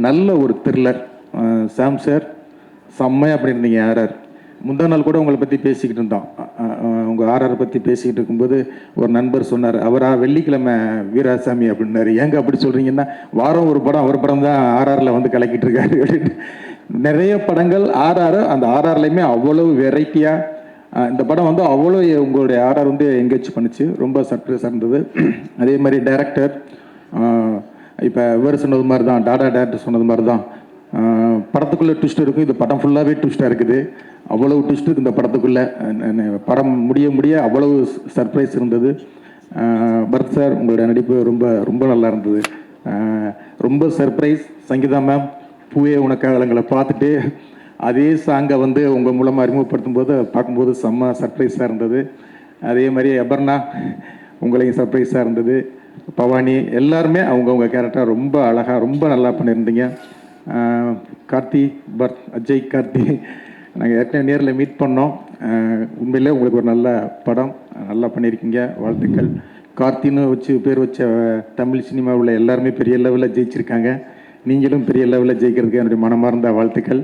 நல்ல ஒரு த்ரில்லர். சாம் சார் செம்மையாக பண்ணியிருந்தீங்க ஆர்ஆர். முந்தா நாள் கூட உங்களை பற்றி பேசிக்கிட்டு இருந்தோம். உங்கள் ஆர்ஆர் பற்றி பேசிக்கிட்டு இருக்கும்போது ஒரு நண்பர் சொன்னார், அவரா வெள்ளிக்கிழமை வீராசாமி அப்படின்னாரு. ஏங்க அப்படி சொல்கிறீங்கன்னா, வாரம் ஒரு படம் அவர் படம் தான் ஆர்ஆரில் வந்து கலக்கிட்டு இருக்காரு அப்படின்னு. நிறைய படங்கள் ஆர்ஆர், அந்த ஆர்ஆர்லையுமே அவ்வளவு வெரைட்டியாக இந்த படம் வந்து அவ்வளோ உங்களுடைய ஆர்ஆர் வந்து எங்கேஜ் பண்ணிச்சு. ரொம்ப சர்ப்ரைஸாக இருந்தது. அதே மாதிரி டைரக்டர் இப்போ இவர் சொன்னது மாதிரி தான், டாடா டேரக்டர் சொன்னது மாதிரி தான், படத்துக்குள்ளே ட்விஸ்ட் இருக்கும். இது படம் ஃபுல்லாகவே ட்விஸ்ட்டாக இருக்குது. அவ்வளவு ட்விஸ்ட் இருக்குது இந்த படத்துக்குள்ளே. படம் முடிய முடிய அவ்வளவு சர்ப்ரைஸ் இருந்தது. பரத் சார், உங்களுடைய நடிப்பு ரொம்ப ரொம்ப நல்லா இருந்தது. ரொம்ப சர்ப்ரைஸ். சங்கீதா மேம், பூவே உனக்காகங்களை பார்த்துட்டு அதே சாங்கை வந்து உங்கள் மூலமாக அறிமுகப்படுத்தும் போது பார்க்கும்போது செம்ம சர்ப்ரைஸாக இருந்தது. அதே மாதிரி அபர்ணா, உங்களையும் சர்ப்ரைஸாக இருந்தது. பவானி, எல்லாருமே அவங்கவுங்க கேரக்டர் ரொம்ப அழகாக ரொம்ப நல்லா பண்ணியிருந்தீங்க. கார்த்தி, அஜய் கார்த்தி, நாங்கள் ஏற்கனவே நேரில் மீட் பண்ணோம். உண்மையிலே உங்களுக்கு ஒரு நல்ல படம் நல்லா பண்ணியிருக்கீங்க. வாழ்த்துக்கள். கார்த்தின்னு வச்சு பேர் வச்ச தமிழ் சினிமாவில் எல்லாருமே பெரிய லெவலில் ஜெயிச்சிருக்காங்க. நீங்களும் பெரிய லெவலில் ஜெயிக்கிறதுக்கு என்னுடைய மனமார்ந்த வாழ்த்துக்கள்.